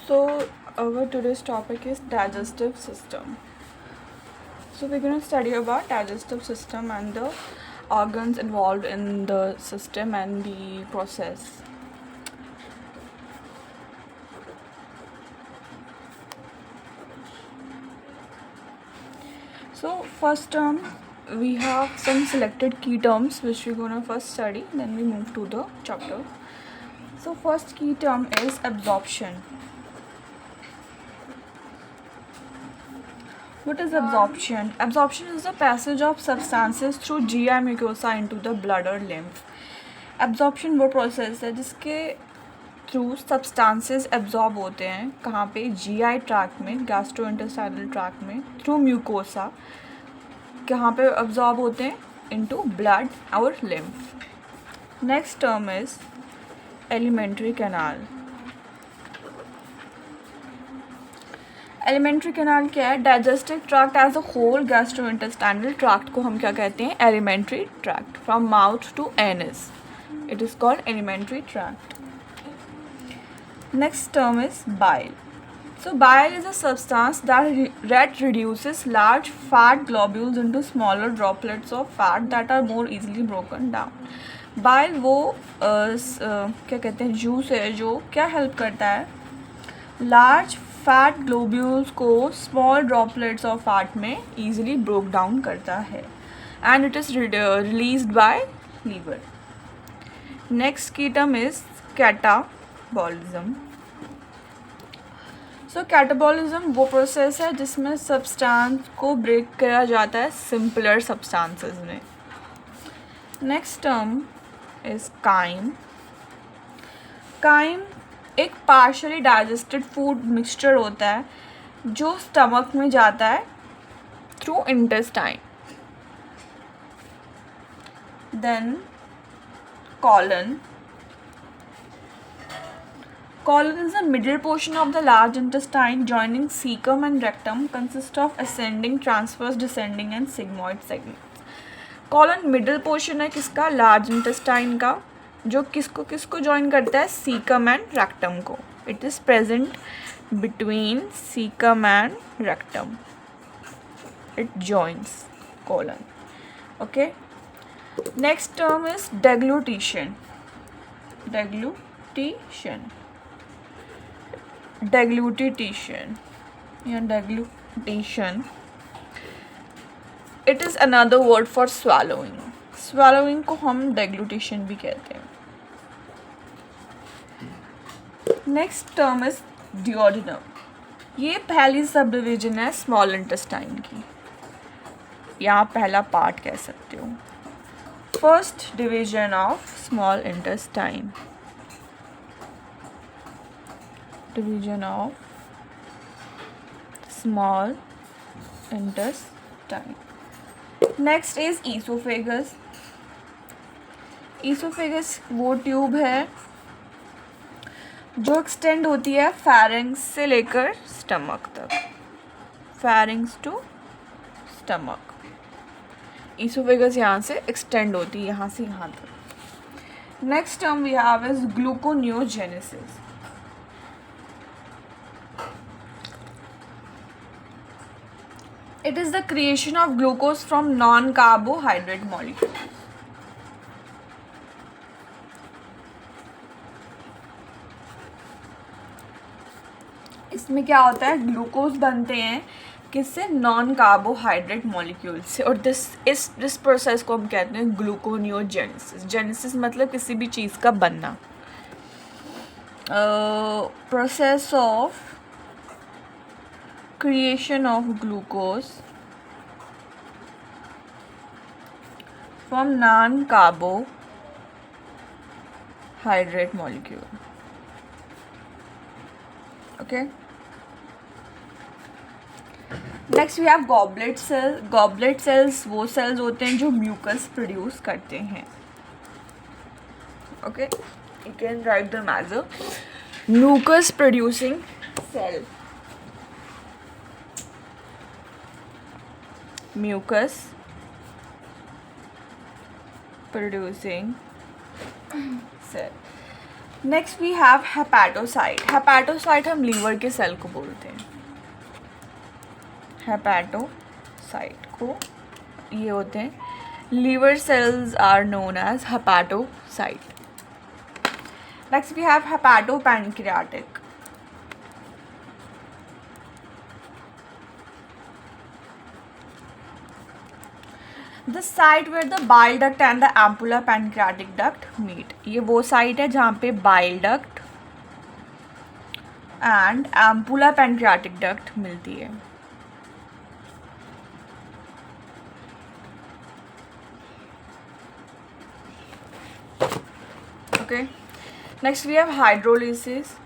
So our today's topic is digestive system. So we're going to study about digestive system and the organs involved in the system and the process. So first term we have some selected key terms which we're going to first study, then we move to the chapter. So first key term is absorption. What is absorption? Absorption is the passage of substances through GI mucosa into the blood or lymph. Absorption वो process है जिसके through substances absorb होते हैं कहाँ पे GI tract में, gastrointestinal tract में, through mucosa कहाँ पे एब्जॉर्ब होते हैं इनटू ब्लड और lymph. Next term is alimentary canal. Alimentary canal क्या है? Digestive tract as a whole gastrointestinal tract को हम क्या कहते हैं? Alimentary tract. From mouth to anus it is called alimentary tract. Next term is bile. So bile is a substance that reduces large fat globules into smaller droplets of fat that are more easily broken down. Bile वो क्या कहते हैं juice है जो क्या help करता है? Large fat globules को स्मॉल ड्रॉपलेट्स ऑफ फैट में ईजिली ब्रोक डाउन करता है and it is released by liver. Next key term is catabolism. So catabolism वो प्रोसेस है जिसमें सब्सटेंस को ब्रेक किया जाता है सिंपलर सब्सटेंसेस में. Next term is chyme. Chyme एक पार्शली डाइजेस्टेड फूड मिक्सचर होता है जो स्टमक में जाता है through intestine. Then colon. Colon is the middle portion of the large intestine joining cecum and rectum, consists of ascending, transverse, descending and sigmoid segments. Colon middle portion है किसका? large intestine का, जो किसको किसको join करता है? cecum and rectum को. It is present between cecum and rectum. It joins colon. Okay. Next term is deglutition. Deglutition या deglutition. It is another word for swallowing. Swallowing को हम deglutition भी कहते हैं. Next term is duodenum. ये पहली sub division है small intestine की, या पहला पार्ट कह सकते हो. First division of small intestine. Division of small intestine. Next is esophagus. Esophagus वो ट्यूब है जो एक्सटेंड होती है फेरिंग्स से लेकर स्टमक तक. Pharynx to stomach. esophagus यहाँ से एक्सटेंड होती है यहाँ से यहाँ तक. Next term we have is gluconeogenesis. It is the creation of glucose from non-carbohydrate molecules. इसमें क्या होता है? ग्लूकोज बनते हैं किससे? नॉन कार्बोहाइड्रेट मॉलिक्यूल से. और दिस प्रोसेस को हम कहते हैं ग्लूकोनियोजेनेसिस. जेनेसिस मतलब किसी भी चीज़ का बनना. Process of creation of glucose from non-carbohydrate molecule. Okay. Next we have goblet cells. Goblet cells वो cells होते हैं जो mucus produce करते हैं. Okay. You can write them as a mucus producing cell. Mucus producing cell. Next we have hepatocyte. Hepatocyte हम liver के cell को बोलते हैं. हेपेटोसाइट को ये होते हैं liver cells are known as hepatocyte. Next we have hepatopancreatic. The site where the bile duct and the ampulla pancreatic duct meet. ये वो साइट है जहाँ पे bile duct and ampulla pancreatic duct मिलती है. Okay. Next we have hydrolysis.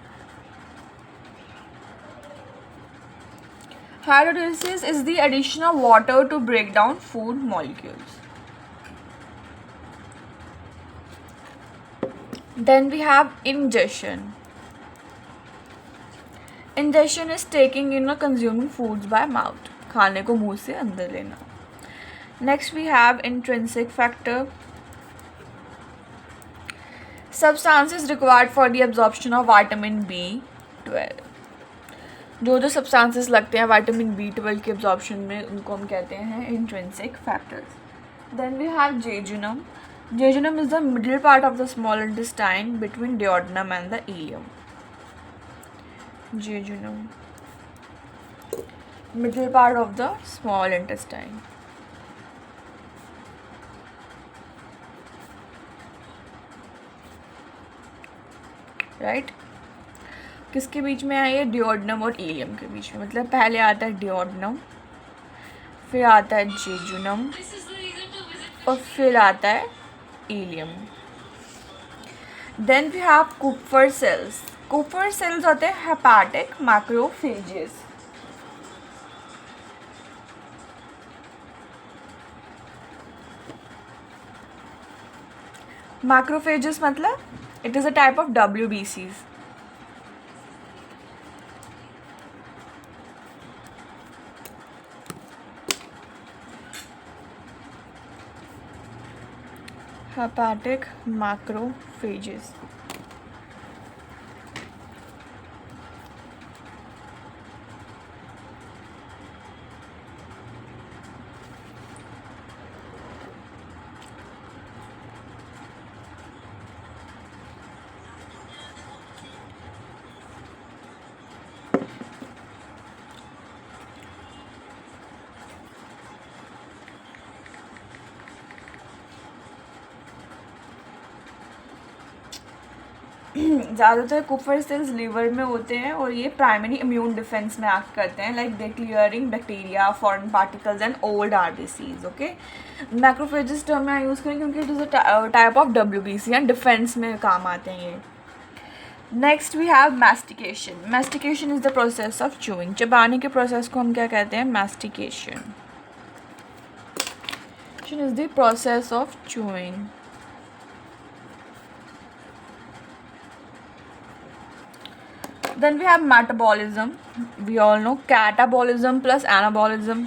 Hydrolysis is the addition of water to break down food molecules. Then we have ingestion. Ingestion is taking in or consuming foods by mouth. खाने को मुंह से अंदर लेना. Next we have intrinsic factor. Substances required for the absorption of vitamin B12. जो substances लगते हैं vitamin B12 के एब्जॉर्प्शन में उनको हम कहते हैं intrinsic factors. Then we have jejunum. Jejunum is the middle part of the small intestine between duodenum and the ileum. Jejunum middle part of the small intestine. Right. किसके बीच में है ये? डिओडनम और इलियम के बीच में. मतलब पहले आता है डिओडनम, फिर आता है जेजुनम और फिर आता है ileum. Then we have Kupffer cells. Kupffer cells होते हैं हेपाटिक मैक्रोफेजेस. मैक्रोफेजेस मतलब it is a type of WBCs. hepatic macrophages. ज़्यादातर कुपर सेल्स लिवर में होते हैं और ये प्राइमरी इम्यून डिफेंस में एक्ट करते हैं, like they clearing bacteria, foreign particles and old RBCs. Okay. Macrophages term में यूज़ करें क्योंकि it is a type of WBC and defence में काम आते हैं ये. Next we have mastication. Mastication is the process of chewing. चबाने के प्रोसेस को हम क्या कहते हैं? Mastication. Is the process of chewing. Then we have metabolism. We all know catabolism plus anabolism.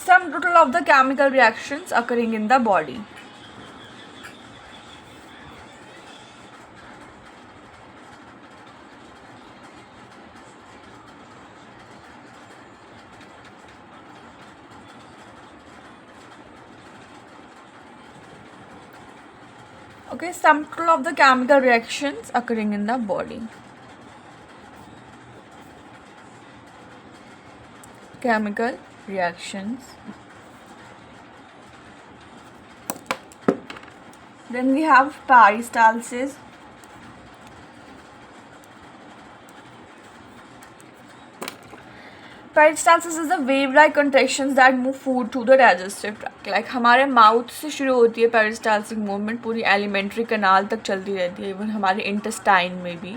Sum total of the chemical reactions occurring in the body. Okay, sum total of the chemical reactions occurring in the body. Chemical reactions. Then we have peristalsis. Peristalsis is the wave like contractions that move food through the digestive tract. Like हमारे mouth से शुरू होती है पेरिस्टाल्सिक movement, पूरी elementary कनाल तक चलती रहती है, इवन हमारे इंटेस्टाइन में भी,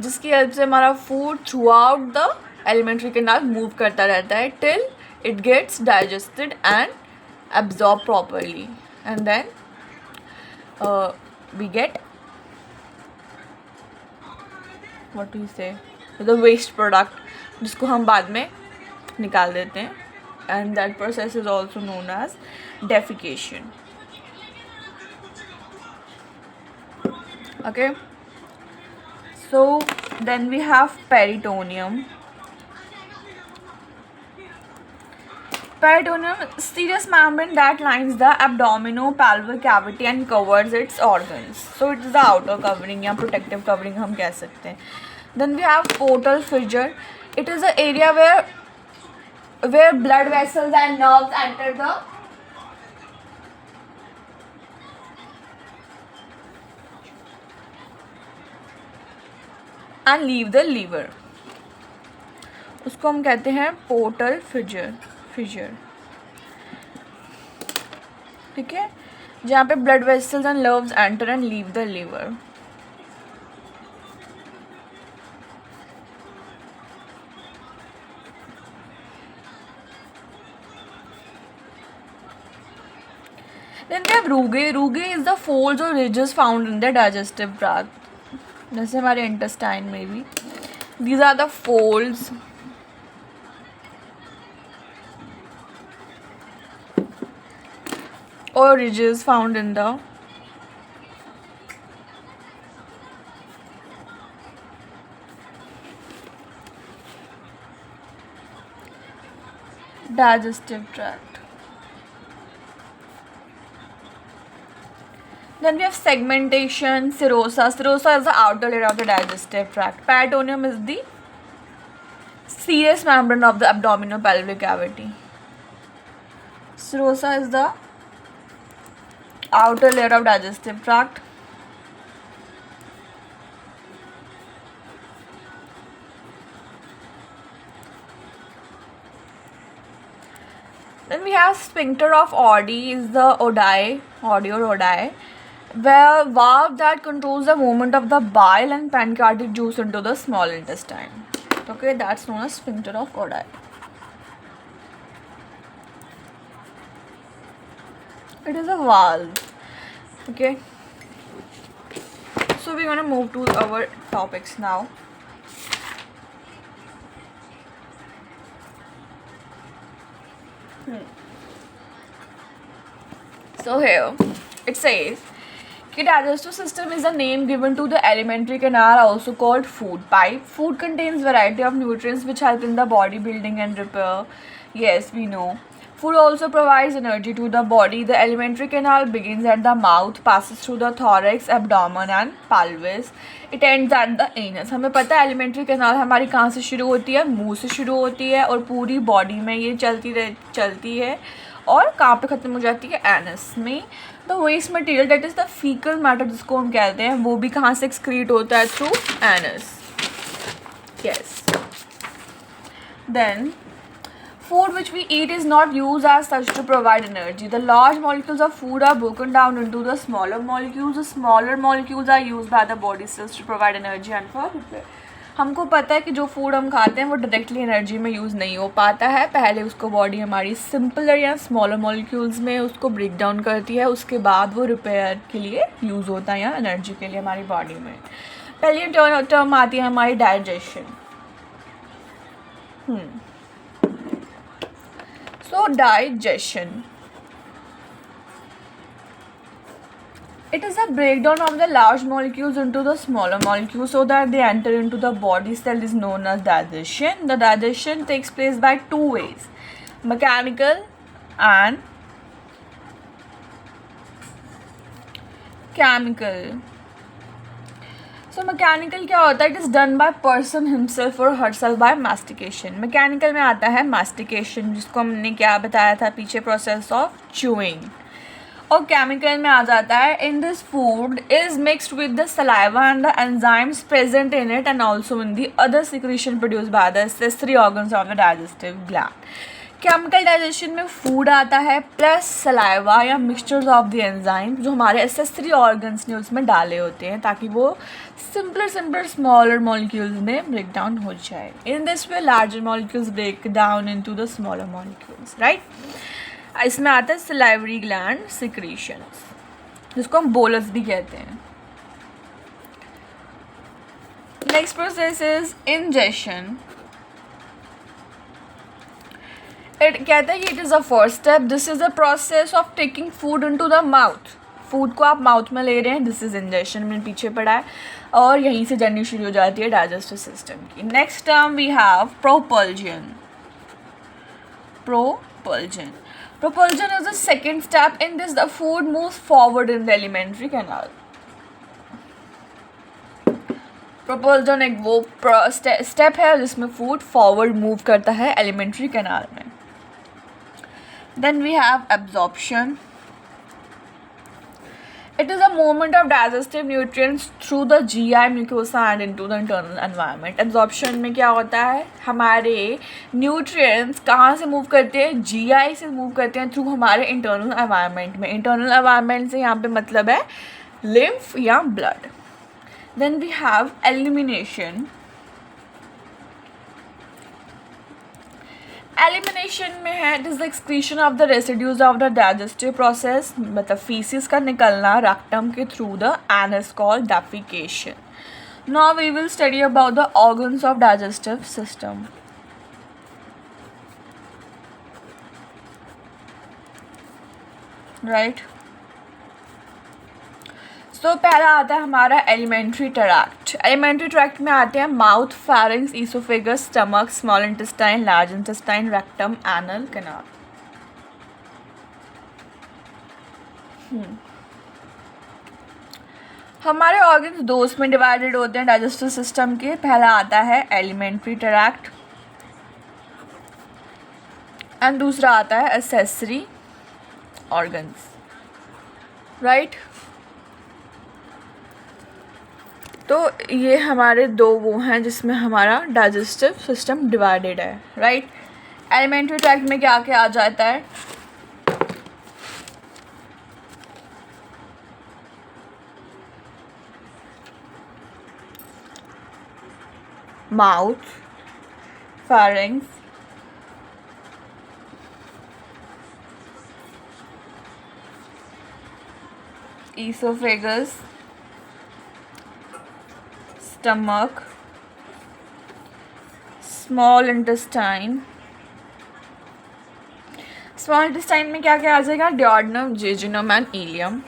जिसकी हेल्प से हमारा food throughout the alimentary canal move करता रहता है till it gets digested and absorb properly, and then we get what do you say the waste product, जिसको हम बाद में निकाल देते हैं, and that process is also known as defecation. Okay, so then we have peritoneum. Peritoneum is serous membrane that lines the abdominopelvic cavity and covers its organs. So it is the outer covering या protective covering हम कह सकते हैं. Then we have portal fissure. It is the area where blood vessels and nerves enter the and leave the liver. उसको हम कहते हैं portal fissure. ठीक है, जहाँ पे blood vessels and nerves enter and leave the liver. Then we have rugae. Rugae is the folds or ridges found in the digestive tract. जैसे हमारे intestine में भी. These are the folds or ridges found in the digestive tract. Then we have segmentation, serosa. Serosa is the outer layer of the digestive tract. Peritoneum is the serous membrane of the abdominopelvic cavity. Serosa is the outer layer of digestive tract. Then we have sphincter of Oddi is the Oddi or Oddi, where valve that controls the movement of the bile and pancreatic juice into the small intestine. Okay, that's known as sphincter of Oddi. It is a valve. Okay, so we're gonna move to our topics now. So here it says digestive system is a name given to the alimentary canal, also called food pipe. Food contains variety of nutrients which help in the body building and repair. Yes, we know. Food also provides energy to the body. The alimentary canal begins at the mouth, passes through the thorax, abdomen and pelvis. It ends at the anus. हमें पता है alimentary canal हमारी कहाँ से शुरू होती है, मुंह से शुरू होती है और पूरी बॉडी में ये चलती है और कहाँ पे ख़त्म हो जाती है, एनस में. The waste material that is the faecal matter जिसको हम कहते हैं, वो भी कहाँ से एक्सक्रीट होता है, through anus. Yes. Then food which we eat is not used as such to provide energy. The large molecules of food are broken down into the smaller molecules. The smaller molecules are used by the body cells to provide energy and for repair. हमको पता है कि जो food हम खाते हैं वो directly energy में यूज़ नहीं हो पाता है. पहले उसको बॉडी हमारी सिंपलर या स्मॉलर मॉलिक्यूल्स में उसको ब्रेक डाउन करती है, उसके बाद वो रिपेयर के लिए यूज़ होता है या एनर्जी के लिए हमारी बॉडी में. पहली टर्म आती है हमारी digestion. So digestion, it is a breakdown of the large molecules into the smaller molecules so that they enter into the body cell is known as digestion. The digestion takes place by two ways, mechanical and chemical. So mechanical क्या होता है? It is done by person himself or herself by mastication. Mechanical में आता है mastication, जिसको हमने क्या बताया था पीछे, process of chewing. और chemical में आ जाता है in this food is mixed with the saliva and the enzymes present in it and also in the other secretion produced by the accessory organs of the digestive gland. Chemical digestion में food आता है plus saliva या mixtures of the enzyme जो हमारे accessory organs ने उसमें डाले होते हैं ताकि वो सिंपलर स्मॉलर मॉलिक्यूल्स में ब्रेक डाउन हो जाए. In this way larger molecules break down into the smaller molecules, right. इसमें आता है सलाइवरी ग्लैंड सिक्रीशंस जिसको हम बोलस भी कहते हैं. Next process is ingestion. It कहता है कि it is a first step. This is the process of taking food into the mouth. Food को आप माउथ में ले रहे हैं, दिस इज इंजेक्शन में पीछे पड़ा है, और यहीं से जर्नी शुरू हो जाती है डाइजेस्टिव सिस्टम की. Next term we have propulsion. Propulsion is the second step. In this, the food moves forward in the alimentary canal. Propulsion एक वो स्टेप है जिसमें फूड फॉरवर्ड मूव करता है एलिमेंट्री कैनाल में. Then we have absorption. It is a movement of digestive nutrients through the GI mucosa and into the internal environment. Absorption में क्या होता है, हमारे nutrients कहाँ से मूव करते हैं, GI से मूव करते हैं थ्रू हमारे internal environment में. internal environment से यहाँ पे मतलब है lymph या blood. Then we have elimination. Elimination में है, it is the excretion of the residues of the digestive process, मतलब फीसिस का निकलना रैक्टम के through the anus called defecation. Now we will study about the organs of digestive system. Right, so पहला आता है हमारा एलिमेंट्री ट्रैक्ट. एलिमेंट्री ट्रैक्ट में आते हैं mouth, pharynx, oesophagus, stomach, small intestine, large intestine, rectum, anal canal. हमारे organs दो में डिवाइडेड होते हैं डाइजेस्टिव सिस्टम के. पहला आता है एलिमेंट्री ट्रैक्ट एंड दूसरा आता है एक्सेसरी ऑर्गन्स. राइट, तो ये हमारे दो वो हैं जिसमें हमारा डाइजेस्टिव सिस्टम डिवाइडेड है. राइट, एलिमेंट्री ट्रैक्ट में क्या क्या आ जाता है, mouth, pharynx, oesophagus, stomach, small intestine. Small intestine में क्या क्या आ जाएगा, duodenum, jejunum and ileum.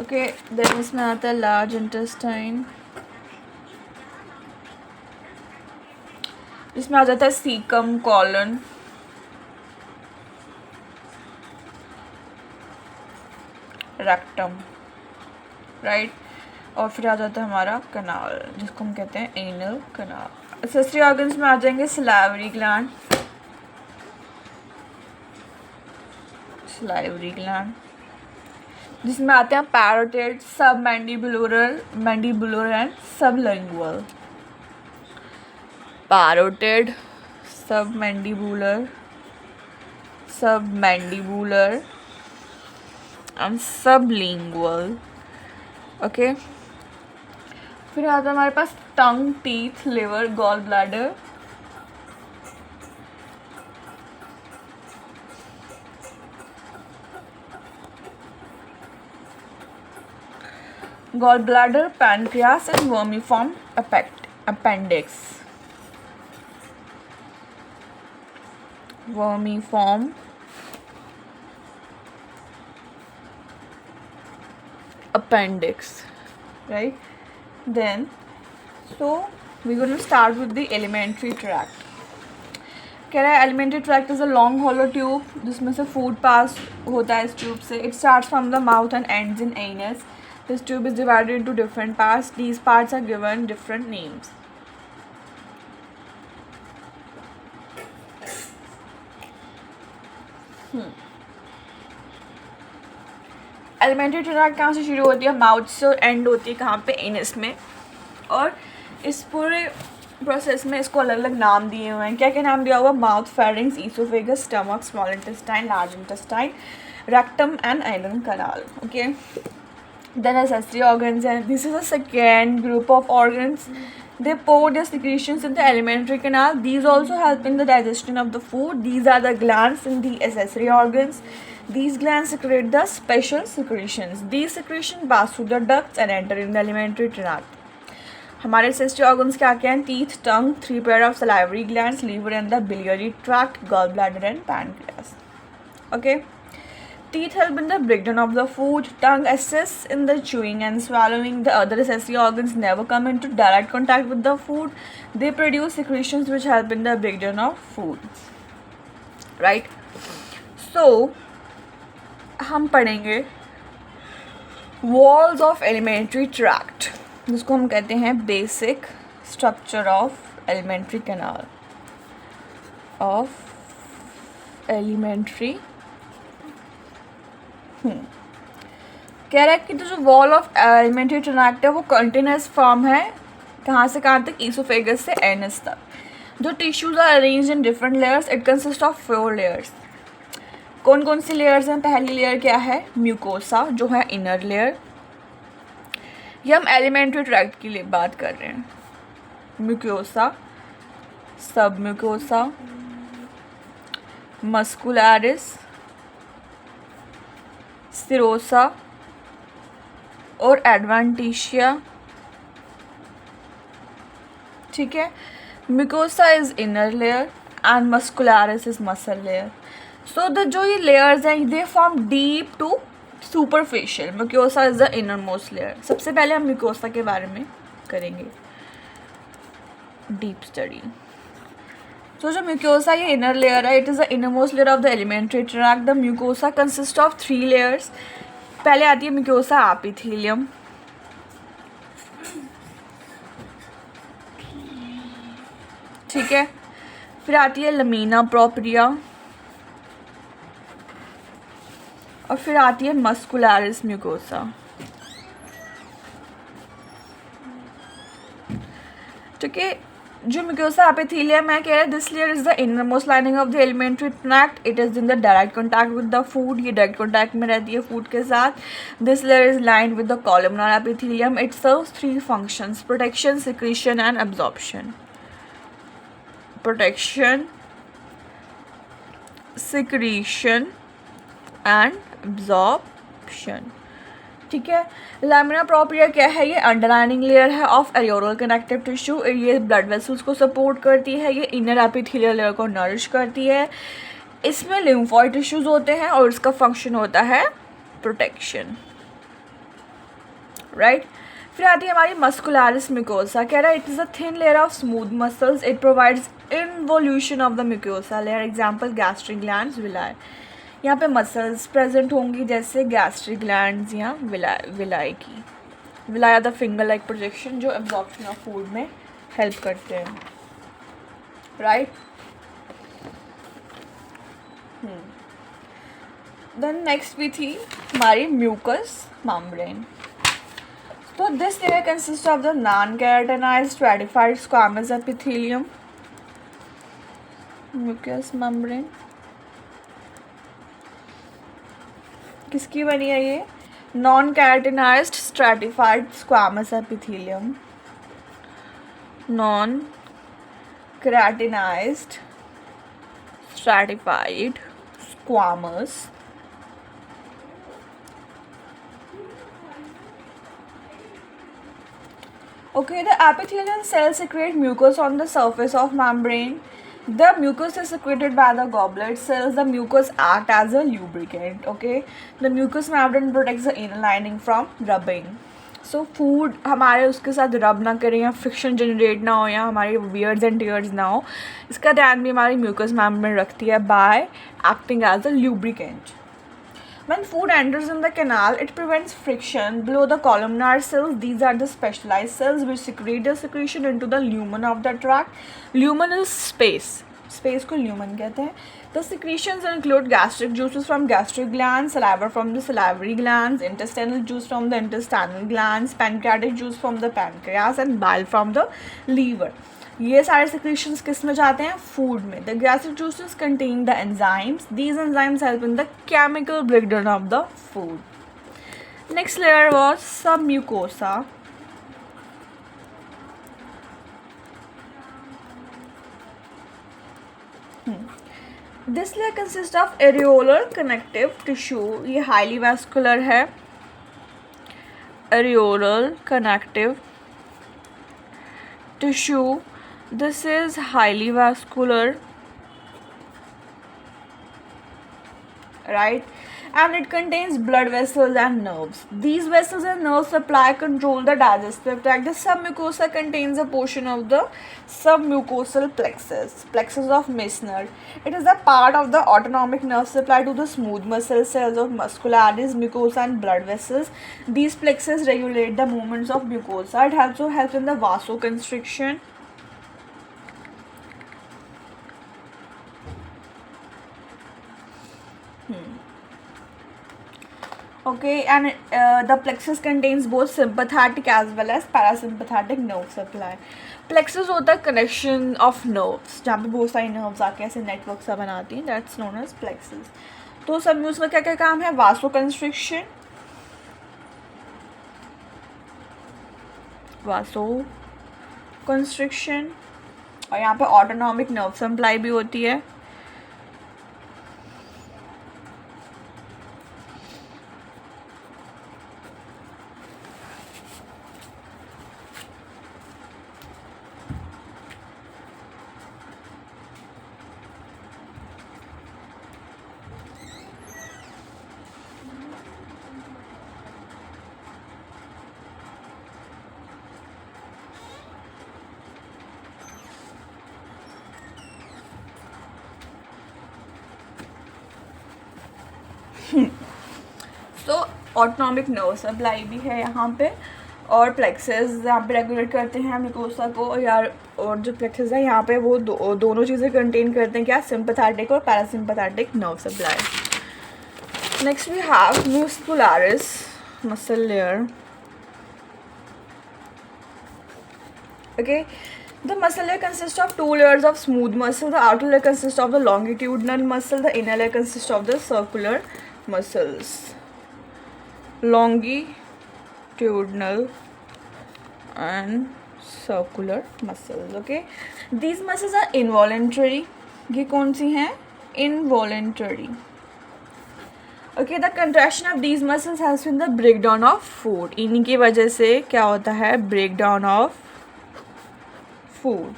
Okay, then इसमें आता है लार्ज इंटेस्टाइन, इसमें आ जाता है सीकम, कॉलन, रेक्टम. राइट, और फिर आ जाता है हमारा कनाल जिसको हम कहते हैं एनल कनाल. एक्सेसरी ऑर्गन्स में आ जाएंगे सलाइवरी ग्लैंड, जिसमें आते हैं parotid, submandibular and sublingual. Parotid, submandibular and sublingual. Okay, फिर आता है हमारे पास tongue, teeth, liver, gall bladder. Gall bladder, pancreas and vermiform appendix. Vermiform appendix, right? Then so we're going to start with the alimentary tract. कह रहा है alimentary tract is a long hollow tube जिसमें से food pass होता है इस tube से. It starts from the mouth and ends in anus. This tube is divided into different parts. These parts are given different names. Alimentary tract कहाँ से शुरू होती है, माउथ से, और एंड होती है कहाँ पे, एनस में. और इस पूरे प्रोसेस में इसको अलग अलग नाम दिए हुए हैं. क्या क्या नाम दिया हुआ, mouth, pharynx, oesophagus, stomach, small intestine, large intestine, rectum and anal canal. Okay, then accessory organs, and this is a second group of organs. They pour their secretions in the alimentary canal. These also help in the digestion of the food. These are the glands in the accessory organs. These glands secrete the special secretions. These secretions pass through the ducts and enter in the alimentary tract. हमारे sensory organs क्या क्या हैं? Teeth, tongue, 3 pair of salivary glands, liver and the biliary tract, gall bladder and pancreas. Okay. Teeth help in the breakdown of the food. Tongue assists in the chewing and swallowing. The other sensory organs never come into direct contact with the food. They produce secretions which help in the breakdown of food. Right? So, हम पढ़ेंगे walls of alimentary tract, जिसको हम कहते हैं basic structure of alimentary canal, of alimentary. कह रहा है कि जो वॉल ऑफ एलिमेंट्री ट्रैक्ट है वो कंटिन्यूस फॉर्म है. कहाँ से कहाँ तक? ईसोफेगस से एनस तक. जो tissues are arranged in different layers. It consist of 4 layers. कौन कौन सी लेयर्स हैं? पहली लेयर क्या है? म्यूकोसा, जो है इनर लेयर. ये हम एलिमेंट्री ट्रैक्ट की लिए बात कर रहे हैं. Mucosa, submucosa, muscularis, serosa और एडवेंटिशिया. ठीक है. Mucosa is inner layer and muscularis is muscle layer. So the जो ये लेयर्स हैं they form deep to superficial. Mucosa is the innermost layer. सबसे पहले हम म्यूकोसा के बारे में करेंगे डीप स्टडी. तो जो म्यूकोसा ये इनर लेयर है, it is the innermost layer of the alimentary tract. The mucosa consist of 3 layers. पहले आती है म्यूकोसा एपिथेलियम. ठीक है. फिर आती है लमीना प्रोप्रिया और फिर आती है मस्कुलरिस म्यूकोसा. ठीक है. जो म्यूकोसा एपिथेलियम है, कह रहा है this layer is the innermost lining of the alimentary tract. It is in the direct contact with the food. ये डायरेक्ट कॉन्टैक्ट में रहती है फूड के साथ. This layer is lined with the columnar epithelium. It serves 3 functions: protection, secretion and absorption. Protection, secretion and absorption. ठीक है. Lamina propria क्या है? ये अंडरलाइनिंग लेयर है ऑफ एरियोरल कनेक्टिव टिश्यू. ये ब्लड वेसल्स को सपोर्ट करती है. ये इनर एपिथेलियल लेयर को नरिश करती है. इसमें लिम्फॉइड टिश्यूज होते हैं और इसका फंक्शन होता है प्रोटेक्शन. राइट. फिर आती है हमारी मस्कुलरिस म्यूकोसा. कह रहा है it is a thin layer of smooth muscles. It provides involution of the mucosa layer. Example gastric glands, villi. यहाँ पे मसल्स प्रेजेंट होंगी जैसे गैस्ट्रिक ग्लैंड्स या विलाई की. Villi the finger like projection जो एब्जॉर्प्शन ऑफ फूड में help करते हैं. राइट. देन नेक्स्ट भी थी हमारी म्यूकस मेम्ब्रेन. तो this layer consist of the non keratinised stratified squamous epithelium. Mucous membrane किसकी बनी है? ये non keratinised stratified squamous epithelium. Non keratinised stratified squamous Okay, the epithelial cells secrete mucus on the surface of membrane. The mucus is secreted by the goblet cells. The mucus act as a lubricant. Okay, the mucous membrane protects the inner lining from rubbing. So food हमारे उसके साथ रब ना करें या friction generate ना हो या हमारे वियर्स एंड टीयर्स ना हो, इसका ध्यान भी हमारी म्यूकस मेम्ब्रेन रखती है by acting as a lubricant. When food enters in the canal, it prevents friction below the columnar cells. These are the specialized cells which secrete the secretion into the lumen of the tract. Lumen is space. Space को lumen कहते हैं. The secretions include gastric juices from gastric glands, saliva from the salivary glands, intestinal juice from the intestinal glands, pancreatic juice from the pancreas, and bile from the liver. ये सारे secretions किस में जाते हैं? Food में. The gastric juices contain the enzymes. These enzymes help in the chemical breakdown of the food. Next layer was submucosa. This layer consists of areolar connective tissue. ये highly vascular है. Areolar connective tissue. This is highly vascular, right? And it contains blood vessels and nerves. These vessels and nerves supply control the digestive tract. The submucosa contains a portion of the submucosal plexus of Meissner. It is a part of the autonomic nerve supply to the smooth muscle cells of muscularis, mucosa and blood vessels. These plexus regulate the movements of mucosa. It also helps in the vasoconstriction. Okay, and the plexus contains both sympathetic as well as parasympathetic nerve supply. Plexus होता है connection of nerves, जहाँ पे बहुत सारी nerves आके ऐसे network सा बनाती हैं. That's known as plexus. तो सबम्यूस का क्या क्या काम है? vasoconstriction, और यहाँ पे autonomic nerve supply भी होती है. सो ऑटोनॉमिक नर्व सप्लाई भी है यहाँ पे, और प्लेक्सेस यहाँ पे रेगुलेट करते हैं म्यूकोसा को यार. और जो प्लेक्सेस है यहाँ पे वो दोनों चीज़ें कंटेन करते हैं, क्या? सिंपैथेटिक और parasympathetic nerve supply. Next we have muscularis muscle layer. Okay, the muscle layer consists of two layers of smooth muscle. The outer layer consists of the longitudinal muscle. The inner layer consists of the circular muscles. Longitudinal and circular muscles. Okay, these muscles are involuntary. ये कौन सी हैं? Involuntary. Okay, the contraction of these muscles helps in the breakdown of food. इन्हीं की वजह से क्या होता है? Breakdown of food.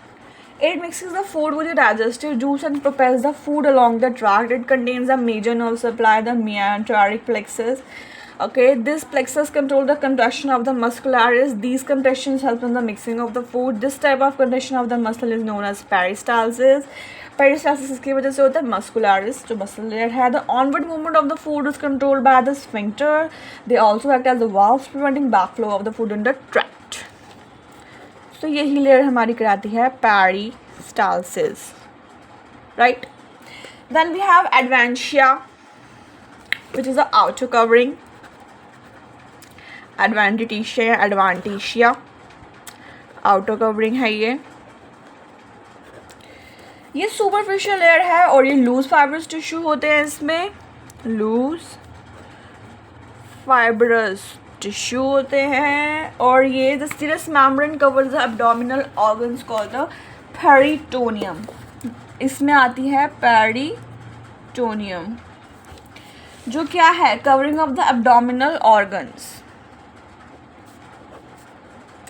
It mixes the food with the digestive juice and propels the food along the tract. It contains a major nerve supply, the mesenteric plexus. Okay, this plexus controls the contraction of the muscularis. These contractions help in the mixing of the food. This type of contraction of the muscle is known as peristalsis. Peristalsis इसकी वजह से होता है muscularis जो muscle layer है. The onward movement of the food is controlled by the sphincter. They also act as the valves preventing backflow of the food in the tract. तो यही layer हमारी कराती है peristalsis, right. Then we have adventitia which is the outer covering. Adventitia outer covering है ये superficial layer है, और ये लूज फाइब्रस टिश्यू होते हैं इसमें. लूज फाइब्रस टिश्यू होते हैं, और ये the serous membrane covers the abdominal organs called the peritoneum. इसमें आती है पेरिटोनियम जो क्या है? Covering of the abdominal organs.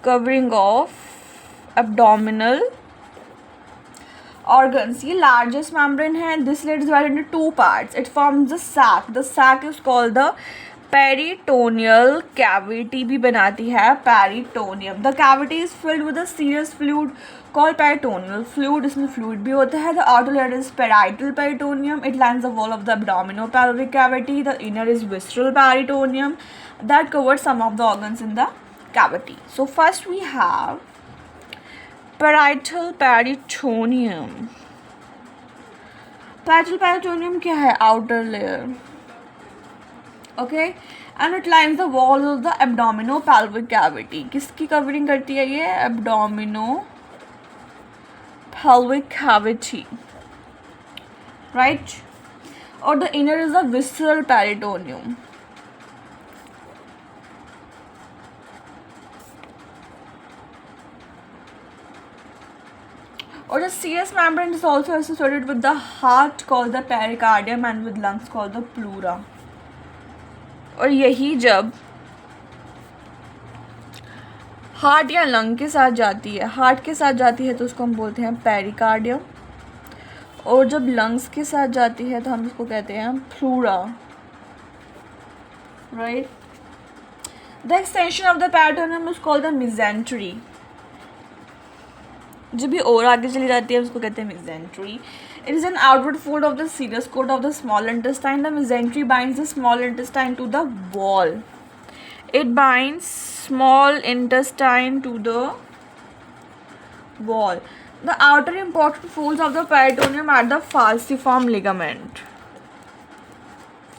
Covering of abdominal organs. ये largest membrane है. This layer is divided into two parts. It forms the sac. The sac is called the peritoneal cavity भी बनाती है peritoneum. The cavity is filled with a serous fluid called peritoneal fluid. इसमें fluid भी होता है. The outer layer is parietal peritoneum. It lines the wall of the abdominopelvic cavity. The inner is visceral peritoneum that covers some of the organs in the cavity. So first we have parietal peritoneum. Parietal peritoneum क्या है? Outer layer. Okay, and it lines the wall of the abdominopelvic cavity. किसकी covering करती है ये? Abdominopelvic cavity, right? और the inner is the visceral peritoneum. Or the serous membrane is also associated with the heart called the pericardium and with lungs called the pleura. और यही जब heart या lung के साथ जाती है, हार्ट के साथ जाती है तो उसको हम बोलते हैं पेरिकार्डियम, और जब लंग्स के साथ जाती है तो हम इसको कहते हैं pleura, right. The extension of the peritoneum is called the mesentery. जब भी और आगे चली जाती है उसको कहते हैं mesentery. It is an outward fold of the serous coat of the small intestine. The mesentery binds the small intestine to the wall. It binds small intestine to the wall. The outer important folds of the peritoneum are the falciform ligament.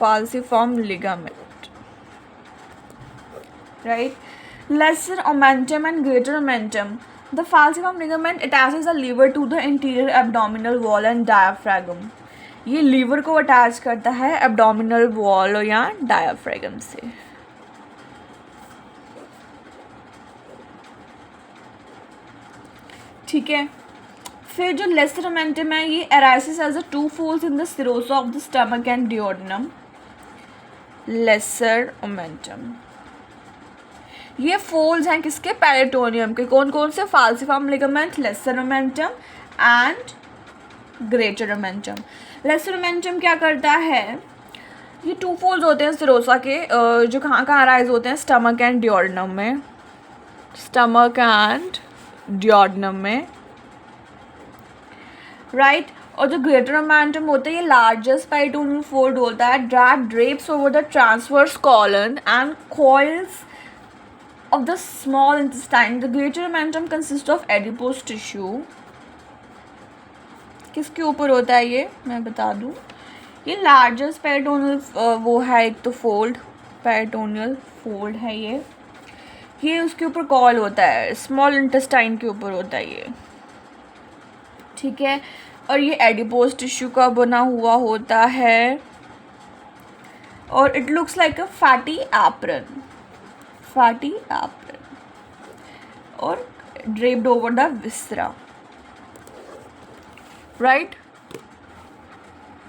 Falciform ligament. Right? Lesser omentum and greater omentum. The falciform ligament attaches the liver to the interior abdominal wall and diaphragm. ये liver को attach करता है abdominal wall या डायाफ्रागम से। ठीक है, फिर जो लेसर ओमेंटम है ये arises as a two folds in the serosa of the stomach and duodenum. Lesser omentum ये फोल्ड्स हैं किसके? पेरिटोनियम के। कौन कौन से? Falciform ligament, lesser omentum and greater omentum. Lesser omentum क्या करता है? ये टू फोल्ड्स होते हैं सिरोसा के, जो कहाँ कहाँ अराइज होते हैं? स्टमक एंड डियोडनम में, स्टमक एंड डियोडनम में, राइट। और जो ग्रेटर ओमेंटम होता है ये लार्जेस्ट पेरिटोनियल फोल्ड होता है that drapes over the transverse colon and coils of the small intestine. The greater omentum consist of adipose tissue. किसके ऊपर होता है ये मैं बता दूँ, ये लार्जेस्ट पेरिटोनियल वो है एक तो फोल्ड, पेरिटोनियल फोल्ड है ये उसके ऊपर कॉल होता है, स्मॉल इंटेस्टाइन के ऊपर होता है ये, ठीक है। और ये एडिपोज टिश्यू का बना हुआ होता है और it looks like a fatty apron, fatty apron, और draped over the viscera, right.